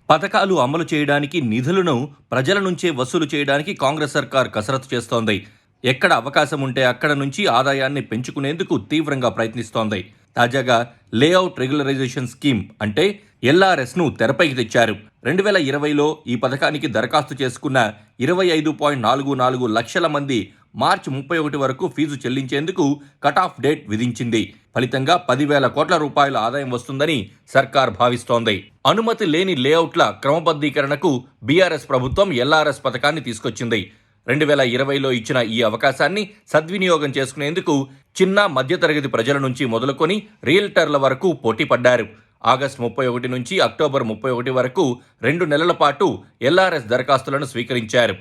పథకాలు అమలు చేయడానికి నిధులను ప్రజల నుంచే వసూలు చేయడానికి కాంగ్రెస్ సర్కార్ కసరత్తు చేస్తోంది. ఎక్కడ అవకాశం ఉంటే అక్కడ నుంచి ఆదాయాన్ని పెంచుకునేందుకు తీవ్రంగా ప్రయత్నిస్తోంది. తాజాగా లేఅవుట్ రెగ్యులరైజేషన్ స్కీమ్ అంటే ఎల్ఆర్ఎస్ను తెరపైకి తెచ్చారు. 2020లో ఈ పథకానికి దరఖాస్తు చేసుకున్న 25.44 లక్షల మంది మార్చి 31 వరకు ఫీజు చెల్లించేందుకు కటాఫ్ డేట్ విధించింది. ఫలితంగా 10,000 కోట్ల రూపాయల ఆదాయం వస్తుందని సర్కార్ భావిస్తోంది. అనుమతి లేని లేఅవుట్ల క్రమబద్ధీకరణకు బీఆర్ఎస్ ప్రభుత్వం ఎల్ఆర్ఎస్ పథకాన్ని తీసుకొచ్చింది. 2020లో ఇచ్చిన ఈ అవకాశాన్ని సద్వినియోగం చేసుకునేందుకు చిన్న మధ్యతరగతి ప్రజల నుంచి మొదలుకొని రియల్టర్ల వరకు పోటీపడ్డారు. ఆగస్టు 31 నుంచి అక్టోబర్ 31 వరకు 2 నెలల పాటు ఎల్ఆర్ఎస్ దరఖాస్తులను స్వీకరించారు.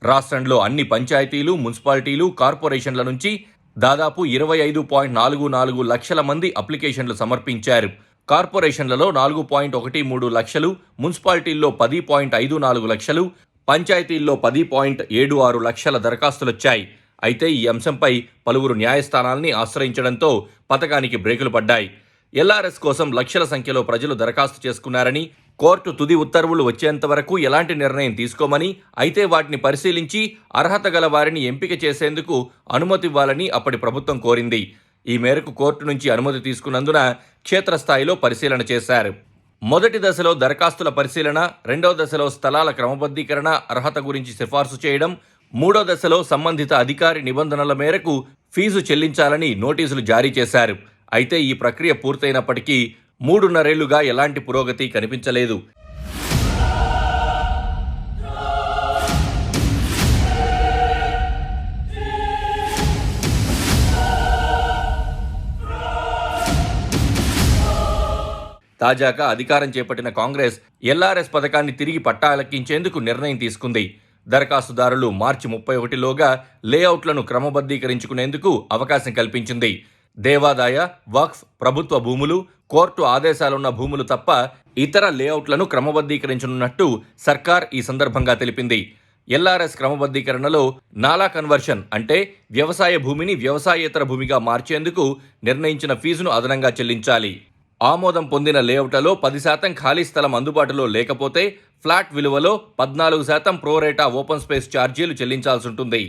రాష్ట్రంలో అన్ని పంచాయతీలు, మున్సిపాలిటీలు, కార్పొరేషన్ల నుంచి దాదాపు 25.44 లక్షల మంది అప్లికేషన్లు సమర్పించారు. కార్పొరేషన్లలో 4.13 లక్షలు, మున్సిపాలిటీల్లో 10.54 లక్షలు, పంచాయతీల్లో 10.76 లక్షల దరఖాస్తులొచ్చాయి. అయితే ఈ అంశంపై పలువురు న్యాయస్థానాల్ని ఆశ్రయించడంతో పథకానికి బ్రేకులు పడ్డాయి. ఎల్ఆర్ఎస్ కోసం లక్షల సంఖ్యలో ప్రజలు దరఖాస్తు చేసుకున్నారని, కోర్టు తుది ఉత్తర్వులు వచ్చేంత వరకు ఎలాంటి నిర్ణయం తీసుకోమని, అయితే వాటిని పరిశీలించి అర్హత గల వారిని ఎంపిక చేసేందుకు అనుమతివ్వాలని అప్పటి ప్రభుత్వం కోరింది. ఈ మేరకు కోర్టు నుంచి అనుమతి తీసుకున్నందున క్షేత్రస్థాయిలో పరిశీలన చేశారు. మొదటి దశలో దరఖాస్తుల పరిశీలన, రెండవ దశలో స్థలాల క్రమబద్ధీకరణ, అర్హత గురించి సిఫార్సు చేయడం, మూడో దశలో సంబంధిత అధికారి నిబంధనల మేరకు ఫీజు చెల్లించాలని నోటీసులు జారీ చేశారు. అయితే ఈ ప్రక్రియ పూర్తయినప్పటికీ 3.5 ఏళ్లుగా ఎలాంటి పురోగతి కనిపించలేదు. తాజాగా అధికారం చేపట్టిన కాంగ్రెస్ ఎల్ఆర్ఎస్ పథకాన్ని తిరిగి పట్టాలెక్కించేందుకు నిర్ణయం తీసుకుంది. దరఖాస్తుదారులు మార్చి 31లోగా లేఅవుట్లను క్రమబద్ధీకరించుకునేందుకు అవకాశం కల్పించింది. దేవాదాయ, వక్ఫ్, ప్రభుత్వ భూములు, కోర్టు ఆదేశాలున్న భూములు తప్ప ఇతర లేఅవుట్లను క్రమబద్ధీకరించనున్నట్టు సర్కార్ ఈ సందర్భంగా తెలిపింది. ఎల్ఆర్ఎస్ క్రమబద్ధీకరణలో నాలా కన్వర్షన్ అంటే వ్యవసాయ భూమిని వ్యవసాయేతర భూమిగా మార్చేందుకు నిర్ణయించిన ఫీజును అదనంగా చెల్లించాలి. ఆమోదం పొందిన లేఅవుట్లలో 10% ఖాళీ స్థలం అందుబాటులో లేకపోతే ఫ్లాట్ విలువలో 14% ప్రోరేటా ఓపెన్ స్పేస్ ఛార్జీలు చెల్లించాల్సి ఉంటుంది.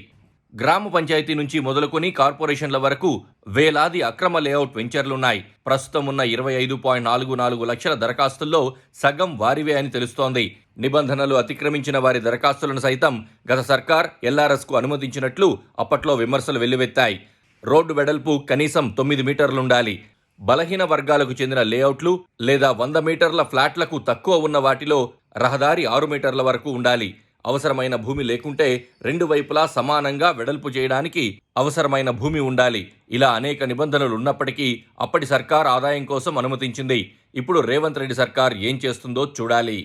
గ్రామ పంచాయతీ నుంచి మొదలుకొని కార్పొరేషన్ల వరకు వేలాది అక్రమ లేఅవుట్ వెంచర్లున్నాయి. ప్రస్తుతం ఉన్న 25.44 లక్షల దరఖాస్తుల్లో సగం వారివే అని తెలుస్తోంది. నిబంధనలు అతిక్రమించిన వారి దరఖాస్తులను సైతం గత సర్కార్ ఎల్ఆర్ఎస్కు అనుమతించినట్లు అప్పట్లో విమర్శలు వెల్లువెత్తాయి. రోడ్డు వెడల్పు కనీసం 9 మీటర్లుండాలి. బలహీన వర్గాలకు చెందిన లేఅవుట్లు లేదా 100 మీటర్ల ఫ్లాట్లకు తక్కువ ఉన్న వాటిలో రహదారి 6 మీటర్ల వరకు ఉండాలి. అవసరమైన భూమి లేకుంటే 2 వైపులా సమానంగా వెడల్పు చేయడానికి అవసరమైన భూమి ఉండాలి. ఇలా అనేక నిబంధనలు ఉన్నప్పటికీ అప్పటి సర్కార్ ఆదాయం కోసం అనుమతించింది. ఇప్పుడు రేవంత్ రెడ్డి సర్కార్ ఏం చేస్తుందో చూడాలి.